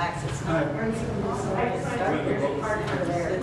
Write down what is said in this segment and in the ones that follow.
relax. It's not. It's hard for there.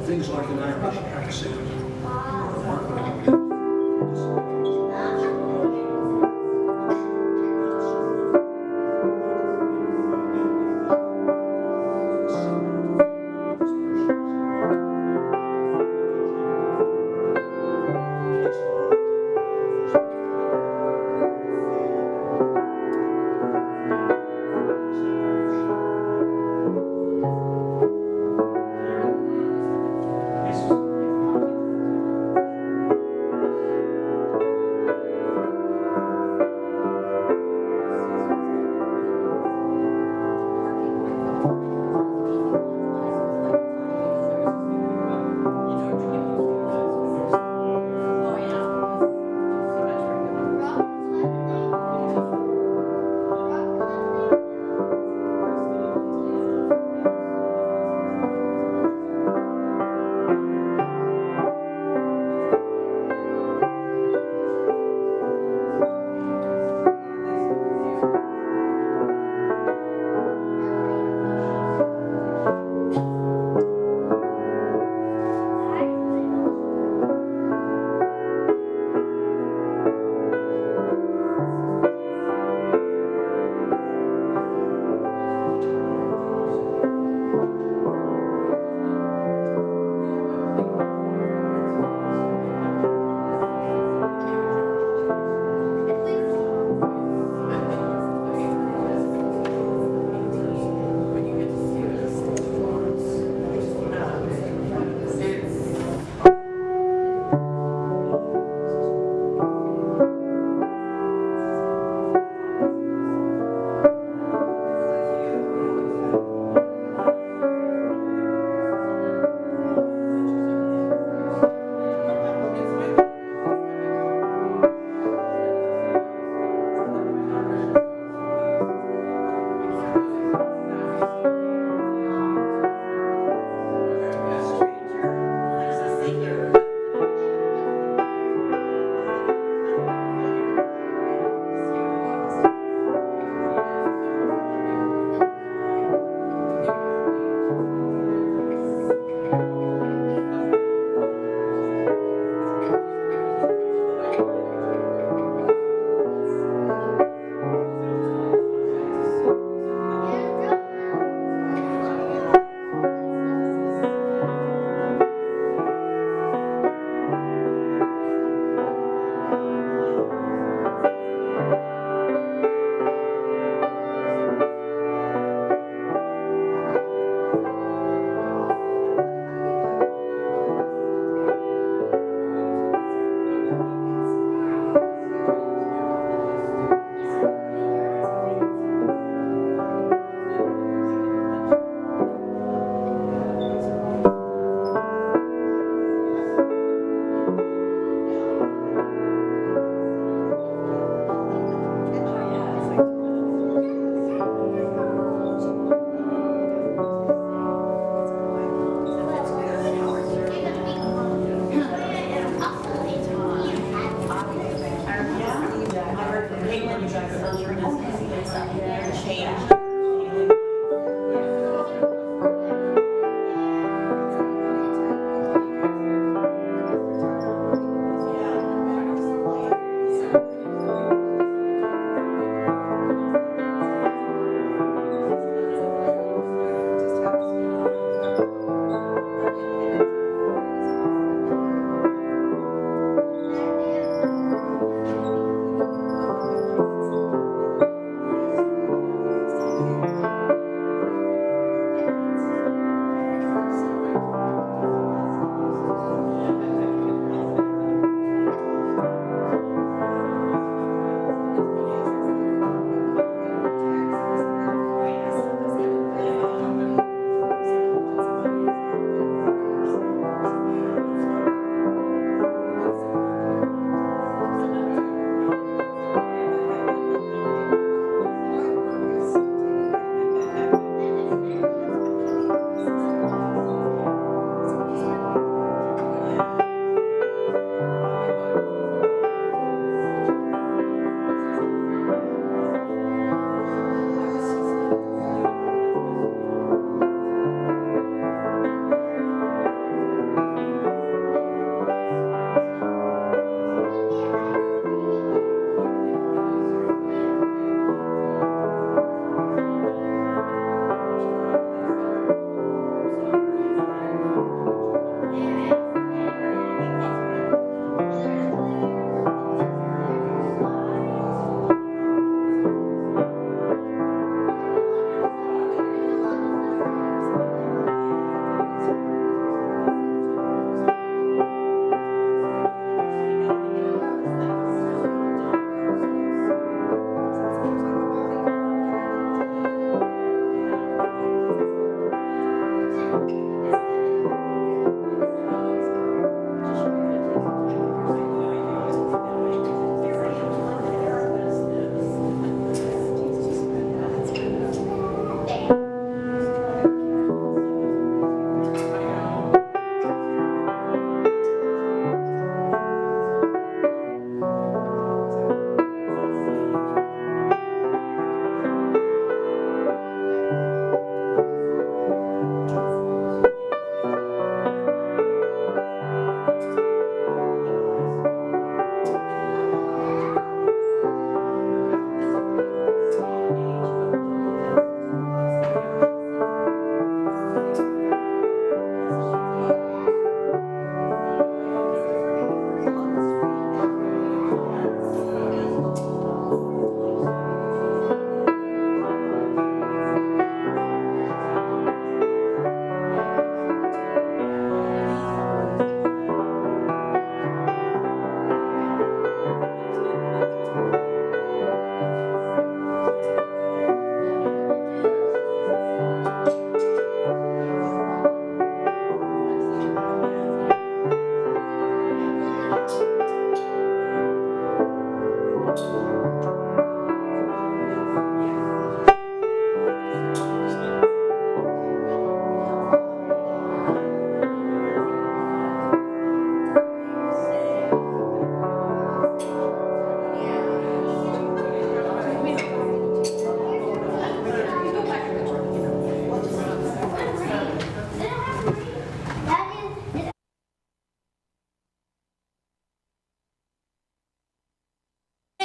Things like an Irish accent.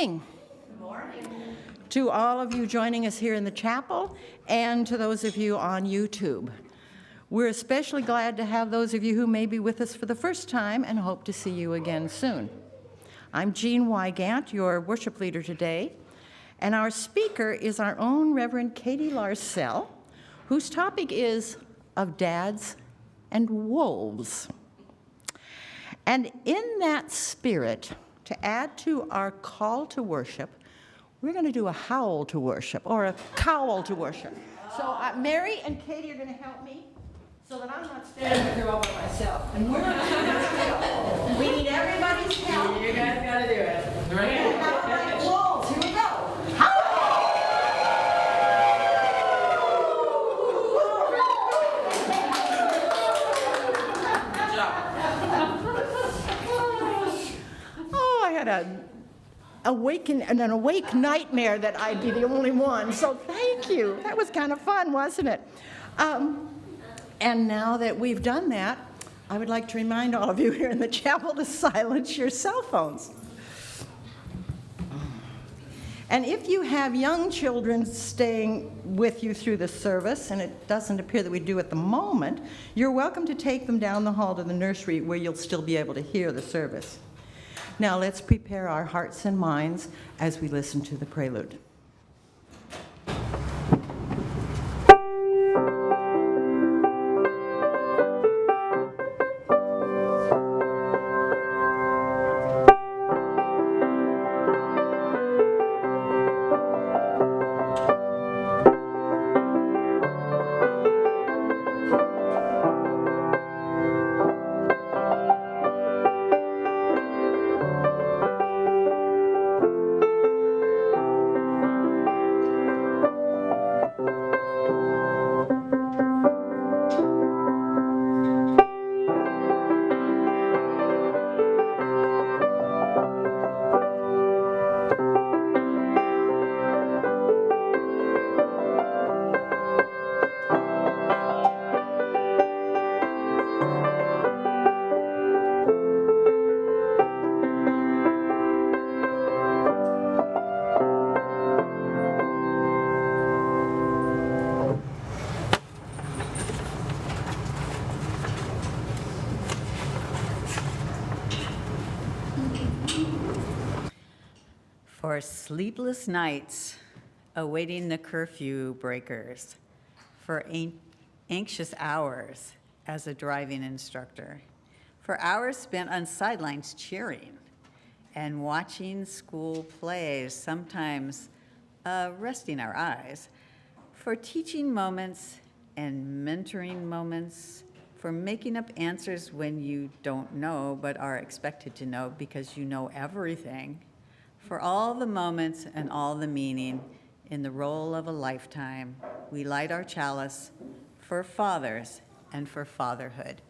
morning. Good morning. To all of you joining us here in the chapel and to those of you on YouTube. We're especially glad to have those of you who may be with us for the first time and hope to see you again soon. I'm Jean Weigant, your worship leader today, and our speaker is our own Reverend Katie Larsell, whose topic is of dads and wolves. And in that spirit, to add to our call to worship, we're going to do a howl to worship, or a cowl to worship. So Mary and Katie are going to help me so that I'm not standing here all by myself. And we're going to do this. We need everybody's help. You guys got to do it. And howl like wolves. Here we go. Howl! Oh, I had an awake nightmare that I'd be the only one. So thank you. That was kind of fun, wasn't it? And now that we've done that, I would like to remind all of you here in the chapel to silence your cell phones. And if you have young children staying with you through the service, and it doesn't appear that we do at the moment, you're welcome to take them down the hall to the nursery where you'll still be able to hear the service. Now let's prepare our hearts and minds as we listen to the prelude. For sleepless nights awaiting the curfew breakers, for anxious hours as a driving instructor, for hours spent on sidelines cheering and watching school plays, sometimes resting our eyes, for teaching moments and mentoring moments, for making up answers when you don't know but are expected to know because you know everything, for all the moments and all the meaning in the role of a lifetime, we light our chalice for fathers and for fatherhood.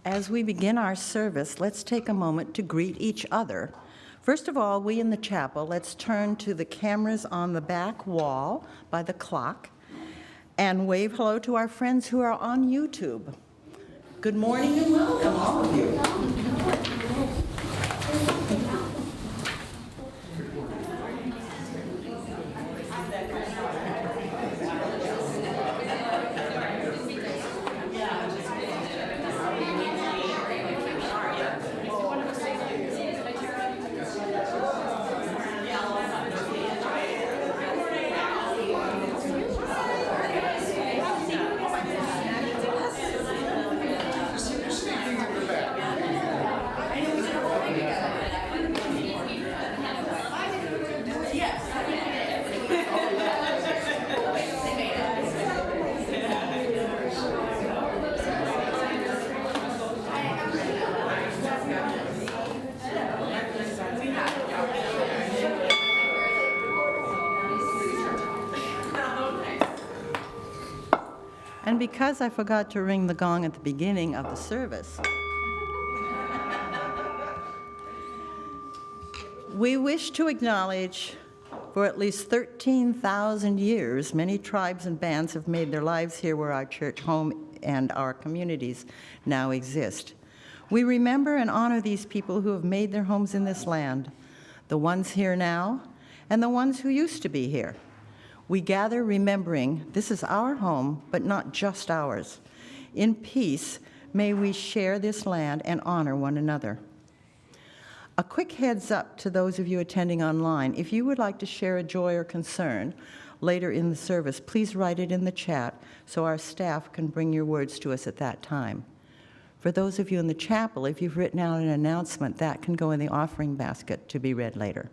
As we begin our service, let's take a moment to greet each other. First of all, we in the chapel, let's turn to the cameras on the back wall by the clock and wave hello to our friends who are on YouTube. Good morning and welcome, all of you. And because I forgot to ring the gong at the beginning of the service, we wish to acknowledge For at least 13,000 years, many tribes and bands have made their lives here where our church home and our communities now exist. We remember and honor these people who have made their homes in this land, the ones here now and the ones who used to be here. We gather remembering this is our home, but not just ours. In peace, may we share this land and honor one another. A quick heads up to those of you attending online. If you would like to share a joy or concern later in the service, please write it in the chat so our staff can bring your words to us at that time. For those of you in the chapel, if you've written out an announcement, that can go in the offering basket to be read later.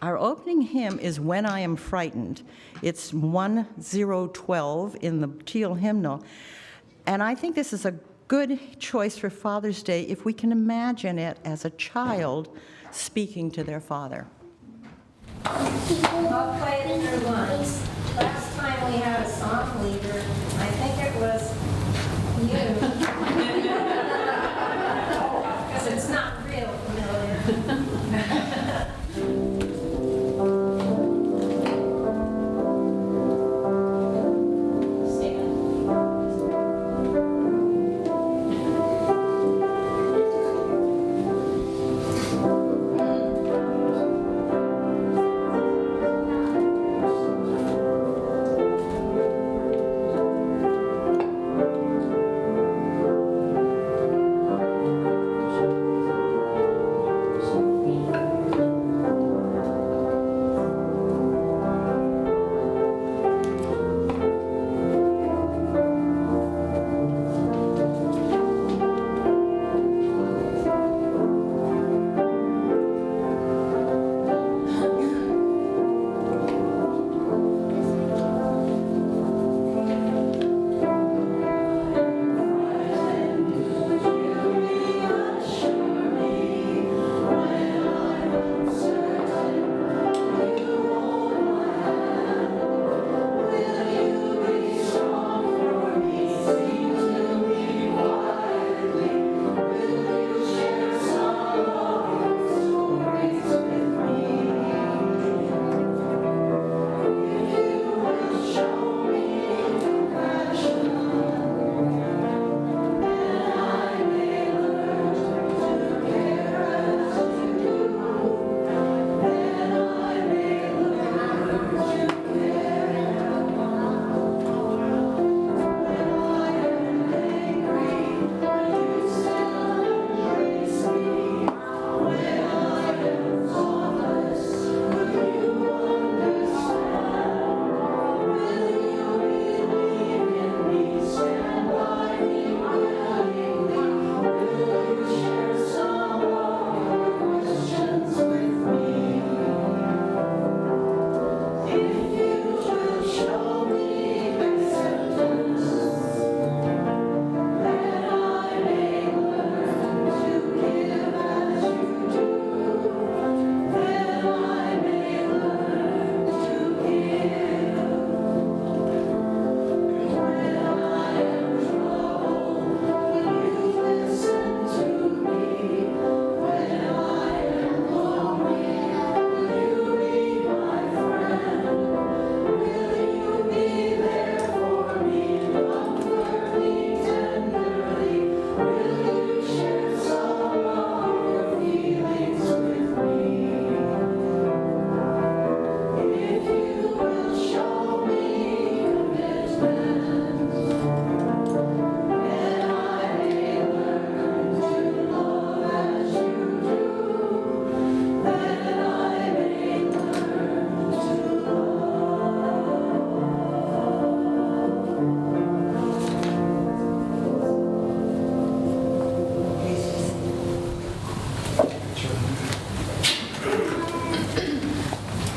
Our opening hymn is When I Am Frightened. It's 1012 in the Teal hymnal. And I think this is a good choice for Father's Day if we can imagine it as a child speaking to their father. I'll play it through once. Last time we had a song leader, I think it was you. Because it's not real familiar.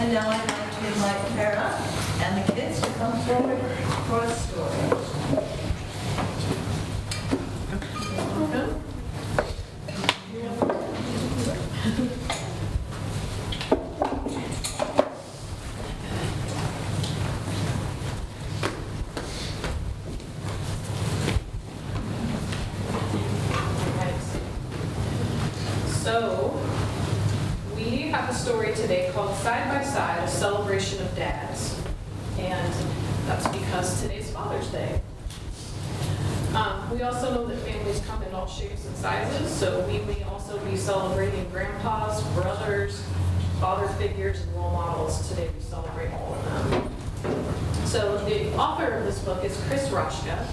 And now I'd like to invite Tara and the kids to come forward for a story. So, we have a story today called Side by Side, a celebration of dads. And that's because today's Father's Day. We also know that families come in all shapes and sizes, so we may also be celebrating grandpas, brothers, father figures, and role models. Today we celebrate all of them. So the author of this book is Chris Rochka,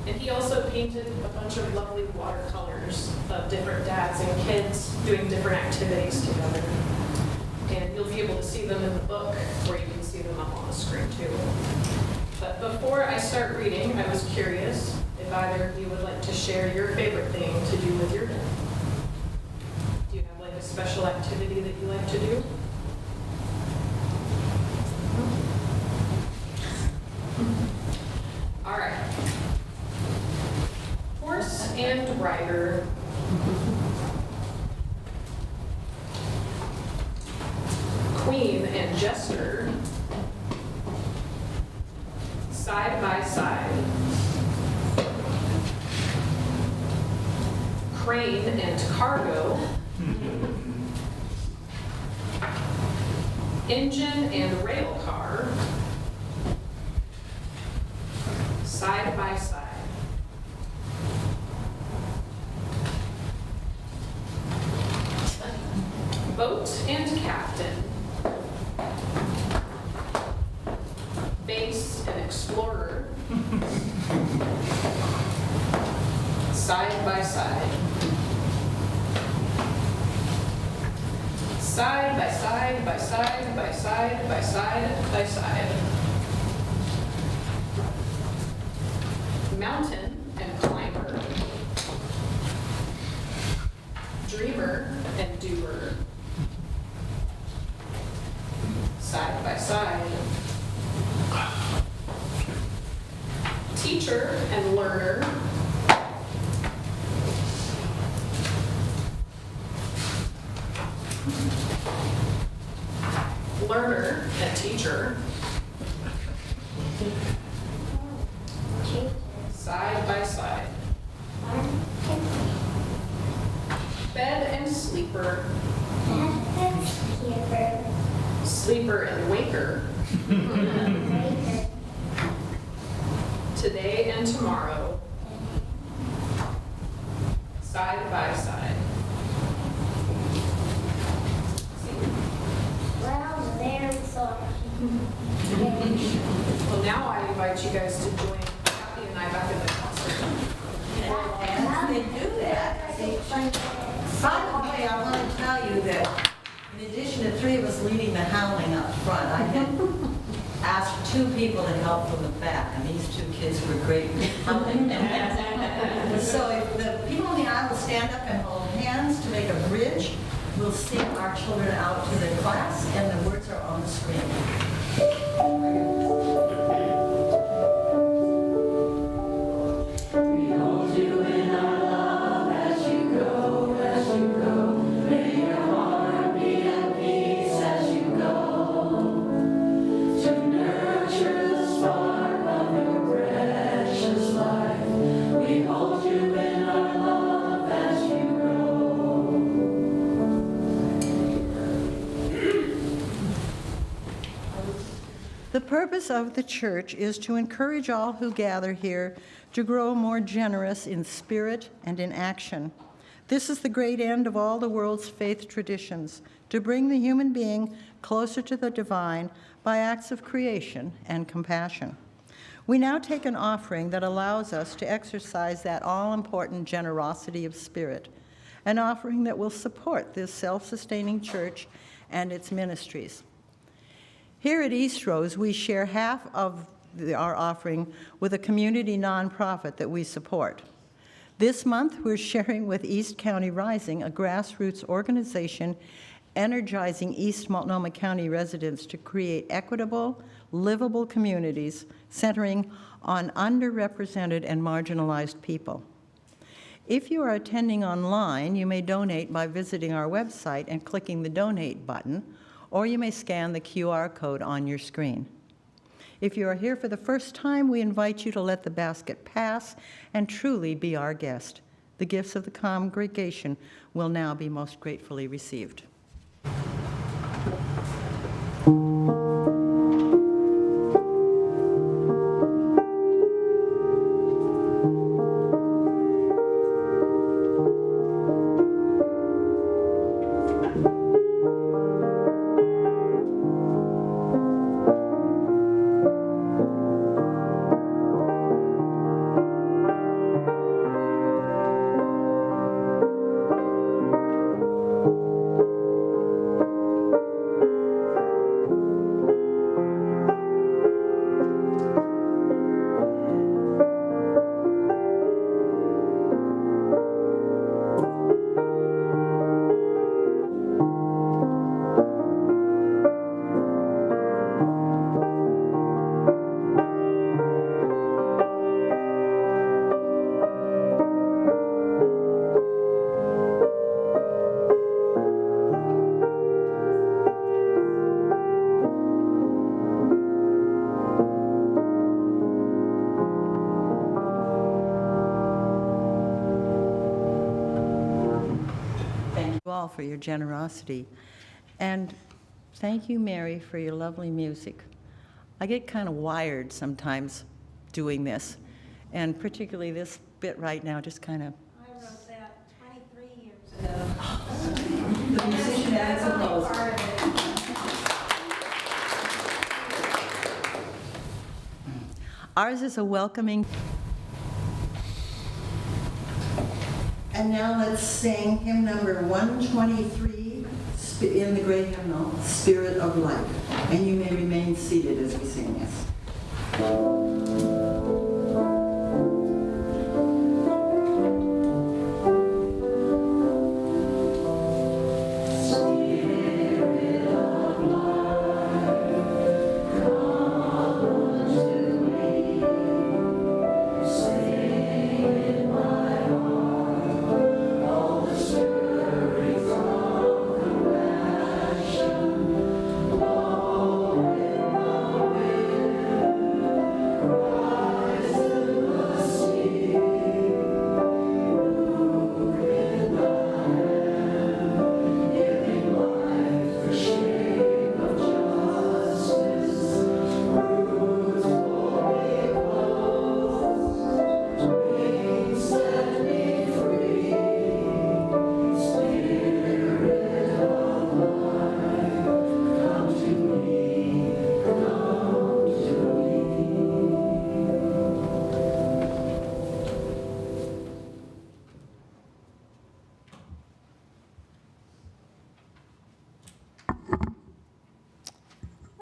and he also painted a bunch of lovely watercolors of different dads and kids doing different activities together. And you'll be able to see them in the book, or you can see them up on the screen too. But before I start reading, I was curious if either of you would like to share your favorite thing to do with your dad. Do you have like a special activity that you like to do? All right. Horse and rider. Queen and jester. Side by side. Crane and cargo. Engine and rail car. Side by side. Boat and captain. Base and explorer. Side by side. Side by side by side by side by side by side. Mountain and climber. Dreamer and doer. Side by side. Teacher and learner. Learner and teacher. Side by side. Bed and sleeper. Sleeper and waker. Today and tomorrow. Side by side. Well, very sorry. Well, now I invite you guys to join Kathy and I back in the classroom. As they do that, by the way, I want to tell you that in addition to three of us leading the howling up front, I had asked two people to help from the back, and these two kids were great with howling. So if the people on the aisle will stand up and hold hands to make a bridge, we'll sing our children out to the class, and the words are on the screen. The purpose of the church is to encourage all who gather here to grow more generous in spirit and in action. This is the great end of all the world's faith traditions, to bring the human being closer to the divine by acts of creation and compassion. We now take an offering that allows us to exercise that all-important generosity of spirit, an offering that will support this self-sustaining church and its ministries. Here at Eastrose, we share half of our offering with a community nonprofit that we support. This month, we're sharing with East County Rising, a grassroots organization energizing East Multnomah County residents to create equitable, livable communities centering on underrepresented and marginalized people. If you are attending online, you may donate by visiting our website and clicking the donate button, or you may scan the QR code on your screen. If you are here for the first time, we invite you to let the basket pass and truly be our guest. The gifts of the congregation will now be most gratefully received. all for your generosity. And thank you, Mary, for your lovely music. I get kind of wired sometimes doing this, and particularly this bit right now just kind of... I wrote that 23 years ago. The musician That's as only opposed. part of it. Ours is a welcoming. And now let's sing hymn number 123 in the great hymnal, Spirit of Life. And you may remain seated as we sing this.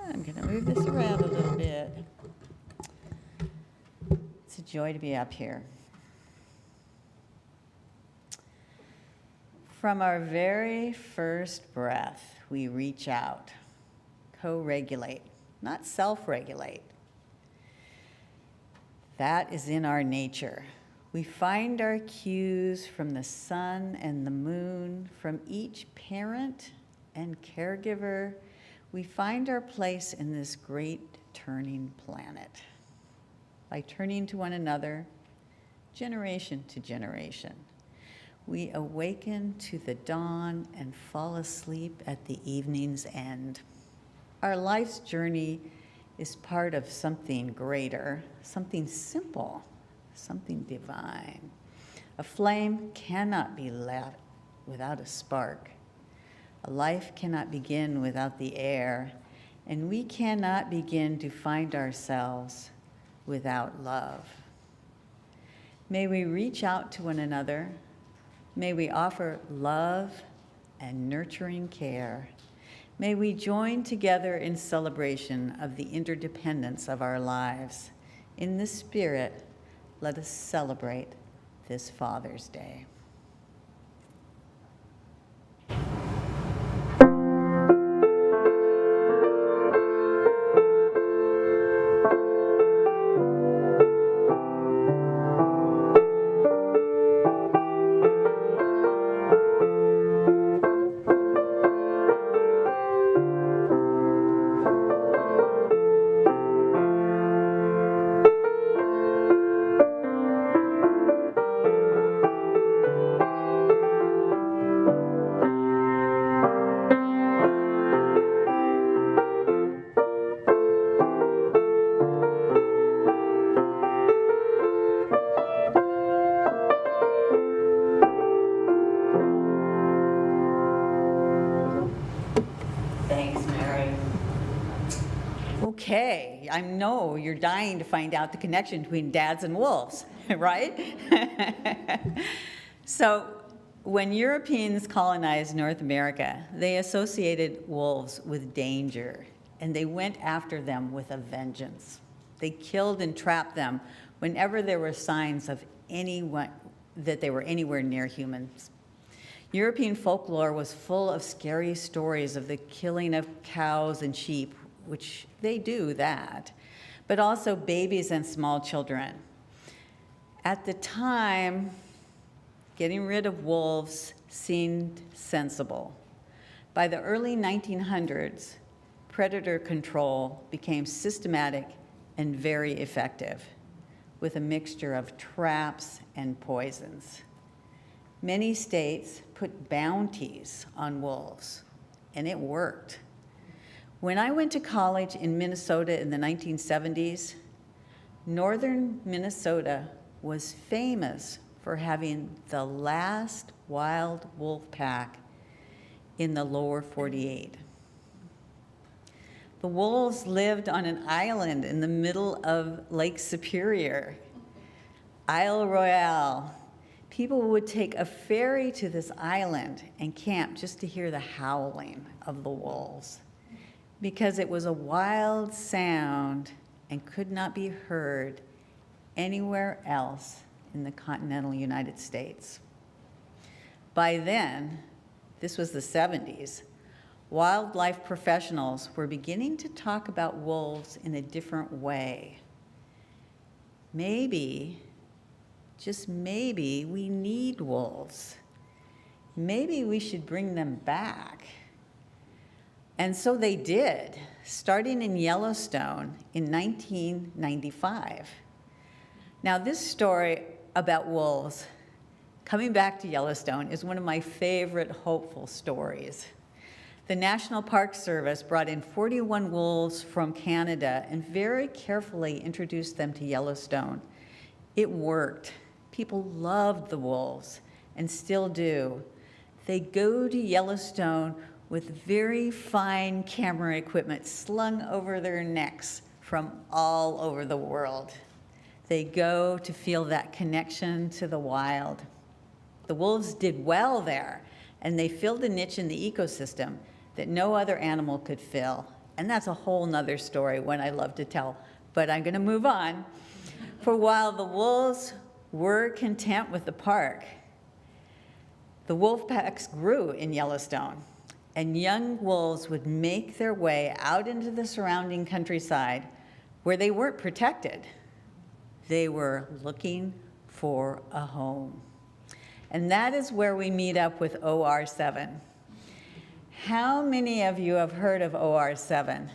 I'm going to move this around a little bit. It's a joy to be up here. From our very first breath, we reach out, co-regulate, not self-regulate. That is in our nature. We find our cues from the sun and the moon, from each parent and caregiver. We find our place in this great turning planet by turning to one another, generation to generation. We awaken to the dawn and fall asleep at the evening's end. Our life's journey is part of something greater, something simple, something divine. A flame cannot be lit without a spark. A life cannot begin without the air, and we cannot begin to find ourselves without love. May we reach out to one another. May we offer love and nurturing care. May we join together in celebration of the interdependence of our lives. In this spirit, let us celebrate this Father's Day. Okay, I know you're dying to find out the connection between dads and wolves, right? So when Europeans colonized North America, they associated wolves with danger, and they went after them with a vengeance. They killed and trapped them whenever there were signs of anyone that they were anywhere near humans. European folklore was full of scary stories of the killing of cows and sheep, which they do that, but also babies and small children. At the time, getting rid of wolves seemed sensible. By the early 1900s, predator control became systematic and very effective, with a mixture of traps and poisons. Many states put bounties on wolves, and it worked. When I went to college in Minnesota in the 1970s, northern Minnesota was famous for having the last wild wolf pack in the lower 48. The wolves lived on an island in the middle of Lake Superior, Isle Royale. People would take a ferry to this island and camp just to hear the howling of the wolves, because it was a wild sound and could not be heard anywhere else in the continental United States. By then, this was the 70s, wildlife professionals were beginning to talk about wolves in a different way. Maybe, just maybe, we need wolves. Maybe we should bring them back. And so they did, starting in Yellowstone in 1995. Now, this story about wolves, coming back to Yellowstone, is one of my favorite hopeful stories. The National Park Service brought in 41 wolves from Canada and very carefully introduced them to Yellowstone. It worked. People loved the wolves and still do. They go to Yellowstone with very fine camera equipment slung over their necks from all over the world. They go to feel that connection to the wild. The wolves did well there, and they filled a niche in the ecosystem that no other animal could fill. And that's a whole nother story, one I love to tell, but I'm gonna move on. For while the wolves were content with the park, the wolf packs grew in Yellowstone, and young wolves would make their way out into the surrounding countryside where they weren't protected. They were looking for a home. And that is where we meet up with OR7. How many of you have heard of OR7?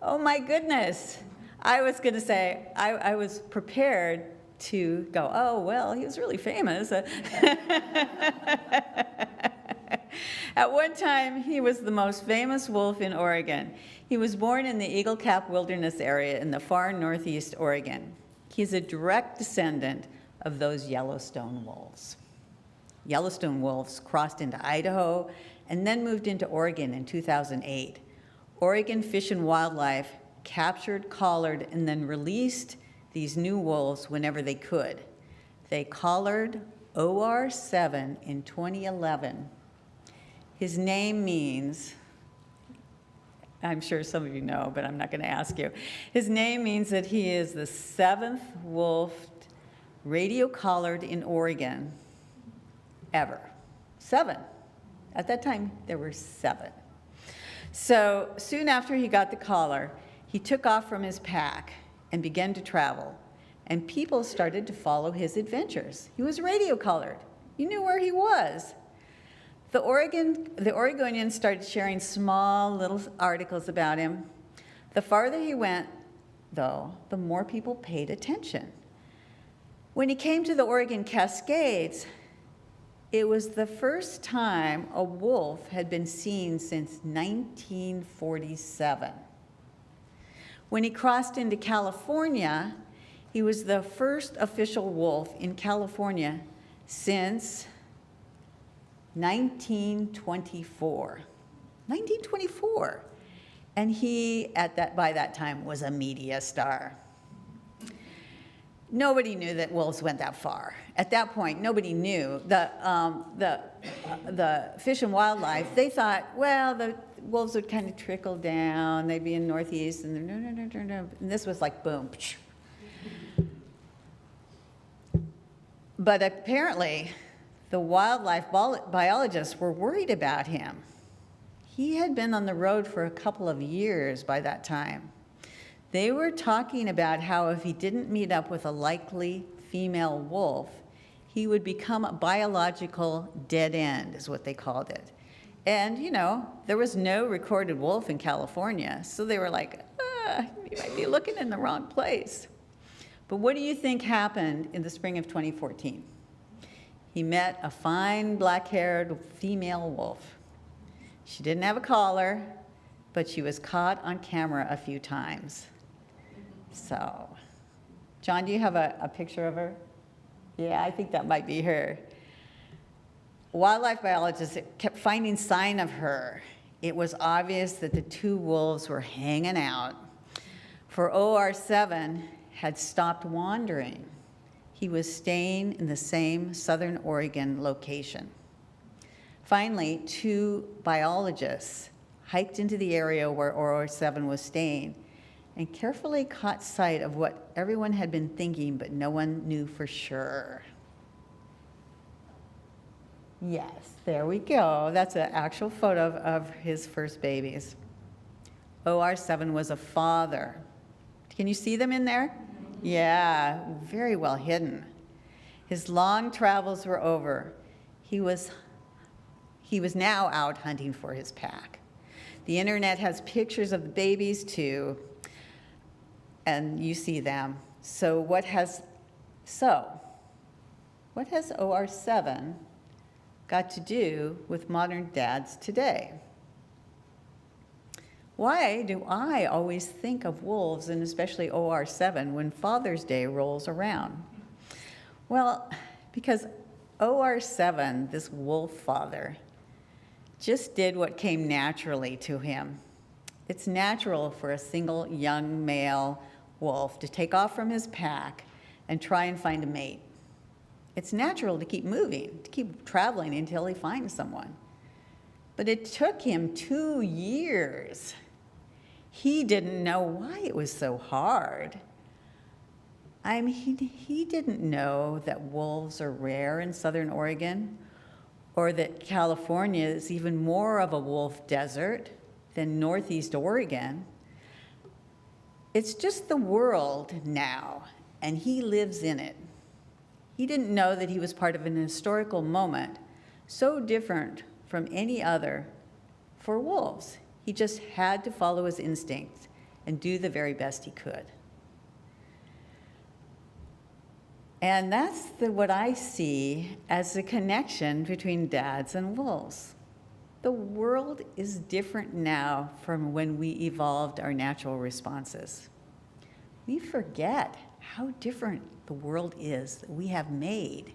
Oh my goodness. I was gonna say, I was prepared to go, oh, well, he was really famous. At one time, he was the most famous wolf in Oregon. He was born in the Eagle Cap Wilderness area in the far northeast Oregon. He's a direct descendant of those Yellowstone wolves. Yellowstone wolves crossed into Idaho and then moved into Oregon in 2008. Oregon Fish and Wildlife captured, collared, and then released these new wolves whenever they could. They collared OR7 in 2011. His name means, I'm sure some of you know, but I'm not going to ask you. His name means that he is the 7th wolf radio collared in Oregon ever. 7. At that time, there were 7. So soon after he got the collar, he took off from his pack and began to travel. And people started to follow his adventures. He was radio collared. You knew where he was. The Oregonians started sharing small little articles about him. The farther he went, though, the more people paid attention. When he came to the Oregon Cascades, it was the first time a wolf had been seen since 1947. When he crossed into California, he was the first official wolf in California since 1924. 1924. And he, by that time, was a media star. Nobody knew that wolves went that far. At that point, nobody knew. The Fish and Wildlife, they thought, well, the wolves would kind of trickle down. They'd be in northeast, and no. And this was like boom. But apparently, the wildlife biologists were worried about him. He had been on the road for a couple of years by that time. They were talking about how if he didn't meet up with a likely female wolf, he would become a biological dead end, is what they called it. And, you know, there was no recorded wolf in California, so they were like, you might be looking in the wrong place. But what do you think happened in the spring of 2014? he met a fine black-haired female wolf. She didn't have a collar, but she was caught on camera a few times. So, John, do you have a picture of her? Yeah, I think that might be her. Wildlife biologists kept finding sign of her. It was obvious that the two wolves were hanging out, for OR7 had stopped wandering. He was staying in the same Southern Oregon location. Finally, two biologists hiked into the area where OR7 was staying and carefully caught sight of what everyone had been thinking, but no one knew for sure. Yes, there we go. That's an actual photo of his first babies. OR7 was a father. Can you see them in there? Yeah, very well hidden. His long travels were over. He was now out hunting for his pack. The internet has pictures of the babies too, and you see them. So what has OR7 got to do with modern dads today? Why do I always think of wolves, and especially OR7, when Father's Day rolls around? Well, because OR7, this wolf father, just did what came naturally to him. It's natural for a single young male wolf to take off from his pack and try and find a mate. It's natural to keep moving, to keep traveling until he finds someone. But it took him 2 years. He didn't know why it was so hard. I mean, he didn't know that wolves are rare in Southern Oregon, or that California is even more of a wolf desert than Northeast Oregon. It's just the world now, and he lives in it. He didn't know that he was part of an historical moment so different from any other for wolves. He just had to follow his instincts and do the very best he could. And that's what I see as the connection between dads and wolves. The world is different now from when we evolved our natural responses. We forget how different the world is that we have made.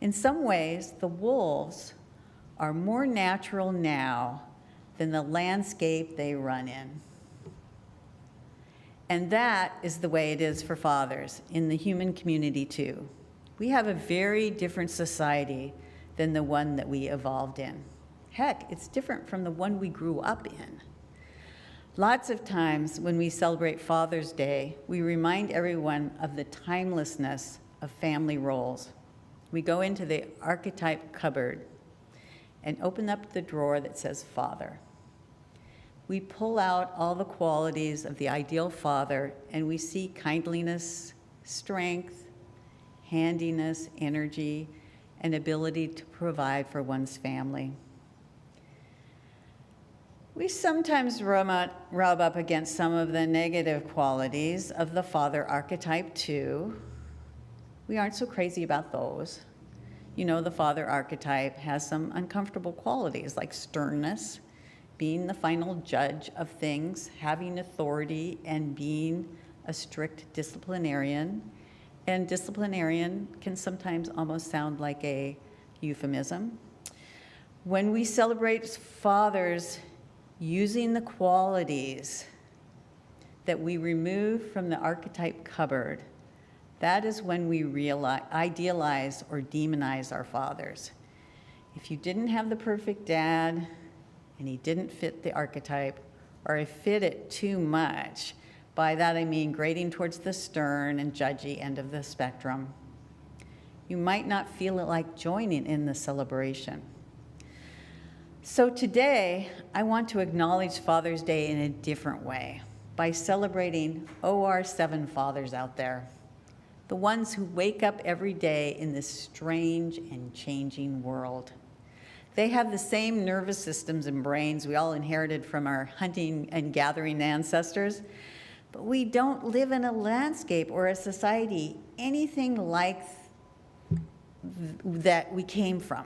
In some ways, the wolves are more natural now than the landscape they run in. And that is the way it is for fathers in the human community too. We have a very different society than the one that we evolved in. Heck, it's different from the one we grew up in. Lots of times when we celebrate Father's Day, we remind everyone of the timelessness of family roles. We go into the archetype cupboard and open up the drawer that says father. We pull out all the qualities of the ideal father, and we see kindliness, strength, handiness, energy, and ability to provide for one's family. We sometimes rub up against some of the negative qualities of the father archetype too. We aren't so crazy about those. You know, the father archetype has some uncomfortable qualities like sternness, being the final judge of things, having authority, and being a strict disciplinarian. And disciplinarian can sometimes almost sound like a euphemism. When we celebrate fathers using the qualities that we remove from the archetype cupboard, that is when we idealize or demonize our fathers. If you didn't have the perfect dad, and he didn't fit the archetype, or he fit it too much, by that I mean grading towards the stern and judgy end of the spectrum, you might not feel like joining in the celebration. So today, I want to acknowledge Father's Day in a different way by celebrating OR7 fathers out there, the ones who wake up every day in this strange and changing world. They have the same nervous systems and brains we all inherited from our hunting and gathering ancestors, but we don't live in a landscape or a society anything like that we came from.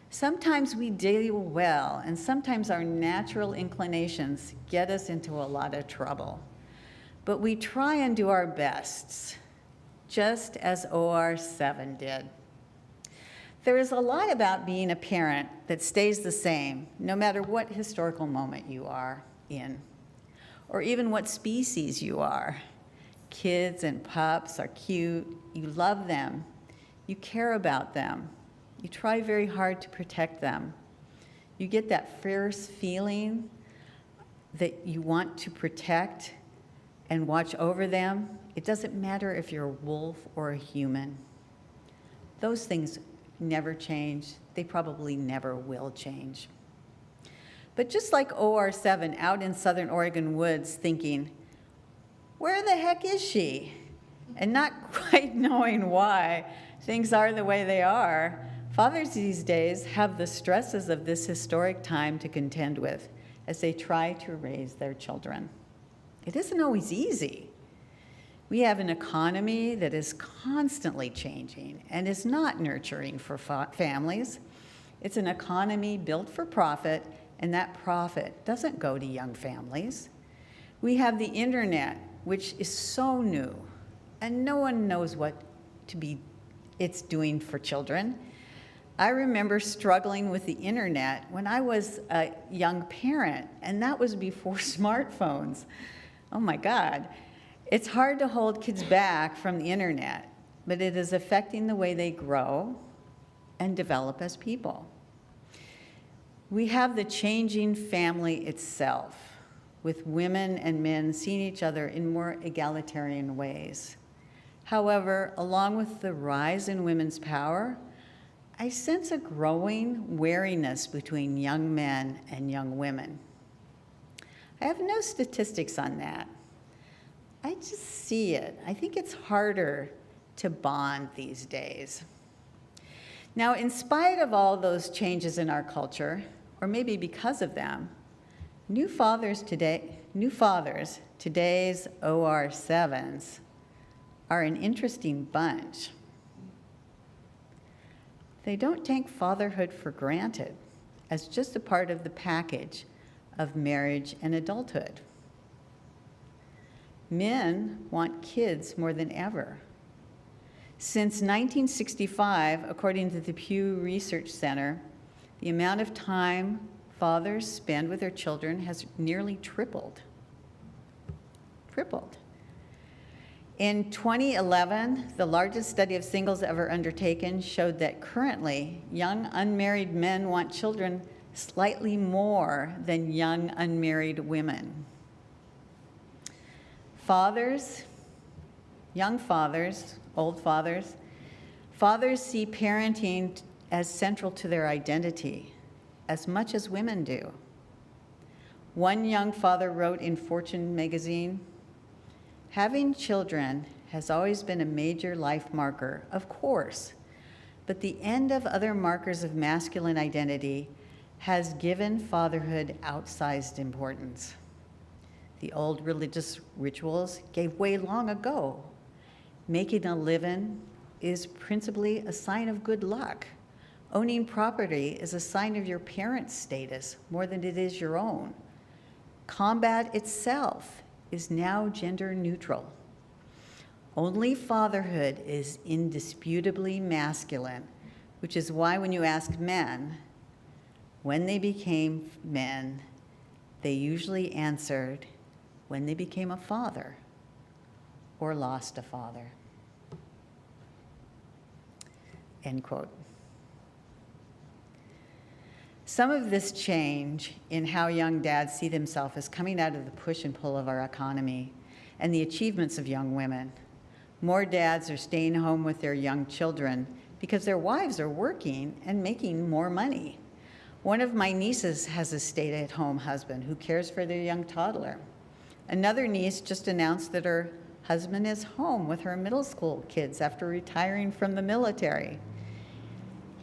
Sometimes we deal well, and sometimes our natural inclinations get us into a lot of trouble. But we try and do our best, just as OR7 did. There is a lot about being a parent that stays the same, no matter what historical moment you are in, or even what species you are. Kids and pups are cute, you love them, you care about them, you try very hard to protect them. You get that fierce feeling that you want to protect and watch over them. It doesn't matter if you're a wolf or a human. Those things never change. They probably never will change. But just like OR7 out in Southern Oregon woods thinking, where the heck is she? And not quite knowing why things are the way they are, fathers these days have the stresses of this historic time to contend with as they try to raise their children. It isn't always easy. We have an economy that is constantly changing and is not nurturing for families. It's an economy built for profit, and that profit doesn't go to young families. We have the internet, which is so new, and no one knows what it's doing for children. I remember struggling with the internet when I was a young parent, and that was before smartphones. Oh my God. It's hard to hold kids back from the internet, but it is affecting the way they grow and develop as people. We have the changing family itself, with women and men seeing each other in more egalitarian ways. However, along with the rise in women's power, I sense a growing wariness between young men and young women. I have no statistics on that. I just see it. I think it's harder to bond these days. Now, in spite of all those changes in our culture, or maybe because of them, new fathers, today's OR7s, are an interesting bunch. They don't take fatherhood for granted as just a part of the package of marriage and adulthood. Men want kids more than ever. Since 1965, according to the Pew Research Center, the amount of time fathers spend with their children has nearly tripled. Tripled. In 2011, the largest study of singles ever undertaken showed that currently, young unmarried men want children slightly more than young unmarried women. Fathers, young fathers, old fathers, fathers see parenting as central to their identity, as much as women do. One young father wrote in Fortune magazine, "Having children has always been a major life marker, of course, but the end of other markers of masculine identity has given fatherhood outsized importance. The old religious rituals gave way long ago. Making a living is principally a sign of good luck. Owning property is a sign of your parents' status more than it is your own. Combat itself is now gender neutral. Only fatherhood is indisputably masculine, which is why when you ask men, when they became men, they usually answered, when they became a father or lost a father." End quote. Some of this change in how young dads see themselves is coming out of the push and pull of our economy and the achievements of young women. More dads are staying home with their young children because their wives are working and making more money. One of my nieces has a stay-at-home husband who cares for their young toddler. Another niece just announced that her husband is home with her middle school kids after retiring from the military.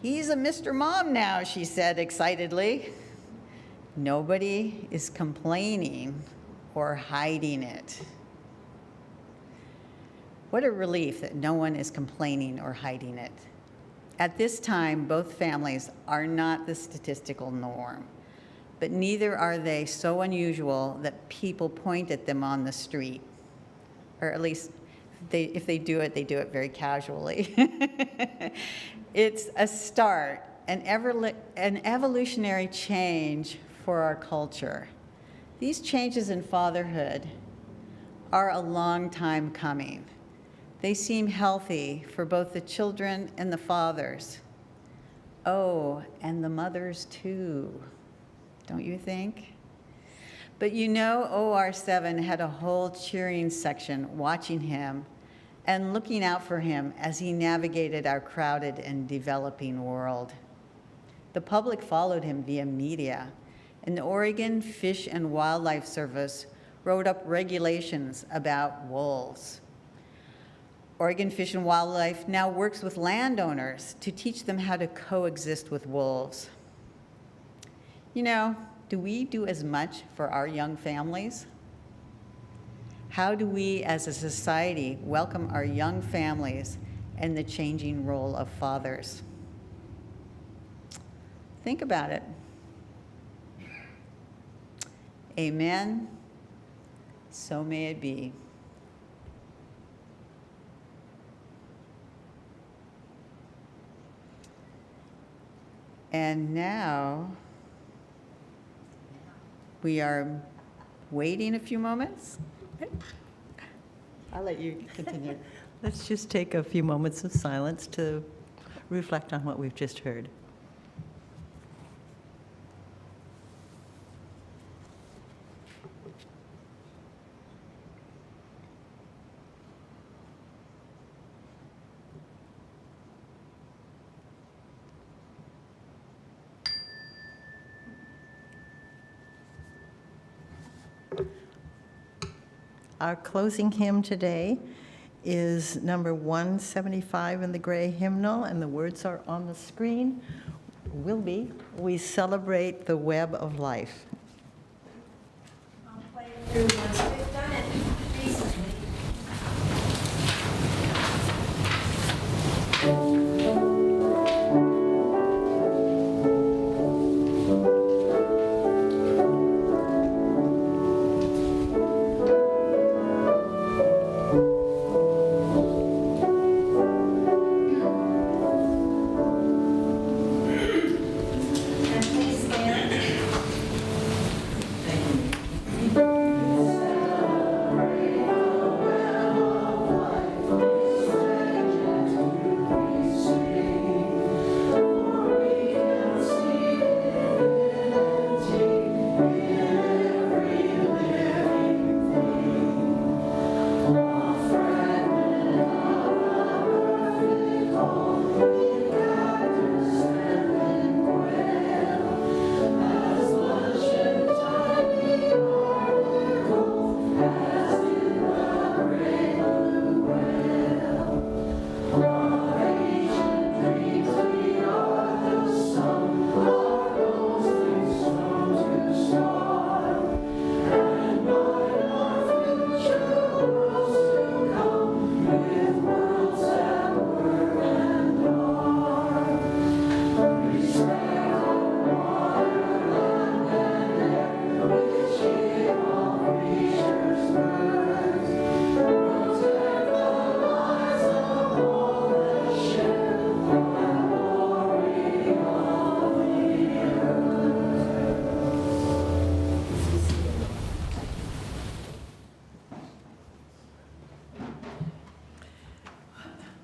"He's a Mr. Mom now," she said excitedly. Nobody is complaining or hiding it. What a relief that no one is complaining or hiding it. At this time, both families are not the statistical norm, but neither are they so unusual that people point at them on the street, or at least if they do it very casually. It's a start, an evolutionary change for our culture. These changes in fatherhood are a long time coming. They seem healthy for both the children and the fathers. Oh, and the mothers too, don't you think? But you know, OR7 had a whole cheering section watching him and looking out for him as he navigated our crowded and developing world. The public followed him via media, and the Oregon Fish and Wildlife Service wrote up regulations about wolves. Oregon Fish and Wildlife now works with landowners to teach them how to coexist with wolves. You know, do we do as much for our young families? How do we as a society welcome our young families and the changing role of fathers? Think about it. Amen. So may it be. And now we are waiting a few moments. I'll let you continue. Let's just take a few moments of silence to reflect on what we've just heard. Our closing hymn today is number 175 in the gray hymnal, and the words are on the screen. Will be, "We celebrate the web of life." I'll play it through once we've done it recently.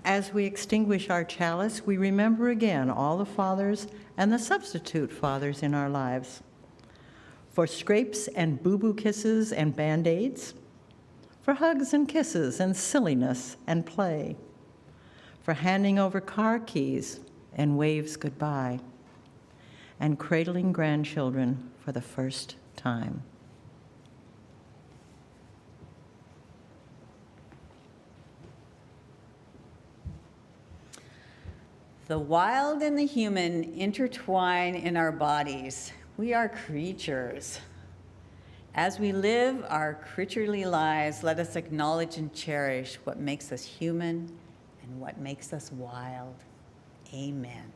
As we extinguish our chalice, we remember again all the fathers and the substitute fathers in our lives. For scrapes and boo-boo kisses and Band-Aids, for hugs and kisses and silliness and play, for handing over car keys and waves goodbye, and cradling grandchildren for the first time. The wild and the human intertwine in our bodies. We are creatures. As we live our creaturely lives, let us acknowledge and cherish what makes us human and what makes us wild. Amen.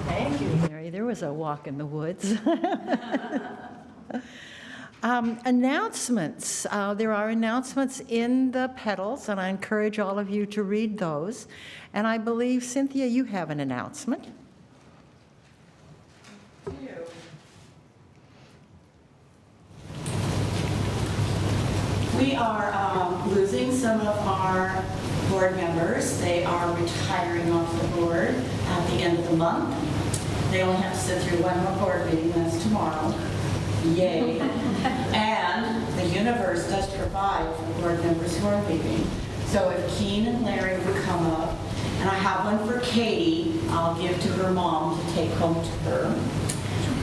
Thank you, Mary. There was a walk in the woods. Announcements. There are announcements in the petals, and I encourage all of you to read those. And I believe, Cynthia, you have an announcement. We are losing some of our board members. They are retiring off the board at the end of the month. They only have to sit through one more board meeting, that's tomorrow. Yay. And the universe does provide for board members who are leaving. So if Keen and Larry would come up, and I have one for Katie, I'll give to her mom to take home to her.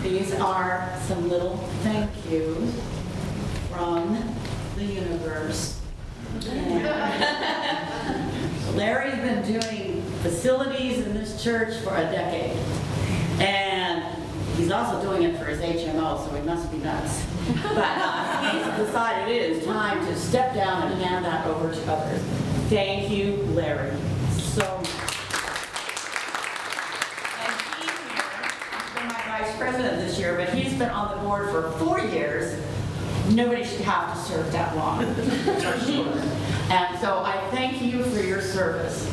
These are some little thank yous from the universe. Larry's been doing facilities in this church for a decade. And he's also doing it for his HMO, so he must be nuts. But he's decided it is time to step down and hand that over to others. Thank you, Larry, so much. And he's been my vice president this year, but he's been on the board for 4 years. Nobody should have to serve that long, for sure. And so I thank you for your service.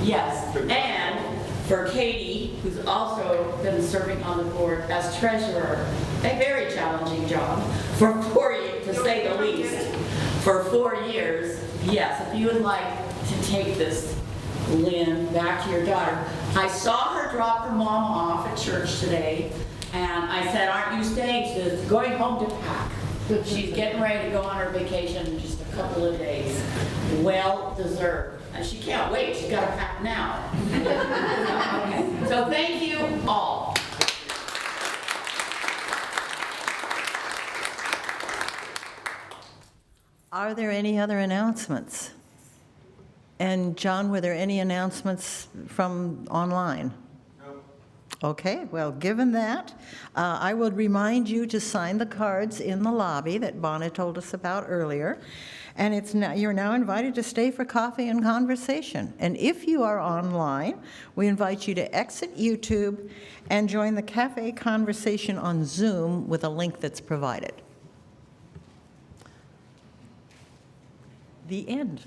Yes, and for Katie, who's also been serving on the board as treasurer, a very challenging job for 4 years, to say the least, for 4 years. Yes, if you would like to take this, Lynn, back to your daughter. I saw her drop her mom off at church today, and I said, aren't you staying? She says, going home to pack. She's getting ready to go on her vacation in just a couple of days. Well deserved. And she can't wait. She's got to pack now. Okay. So thank you all. Are there any other announcements? And John, were there any announcements from online? No. Okay, well, given that, I would remind you to sign the cards in the lobby that Bonna told us about earlier. And you're now invited to stay for coffee and conversation. And if you are online, we invite you to exit YouTube and join the cafe conversation on Zoom with a link that's provided. The end.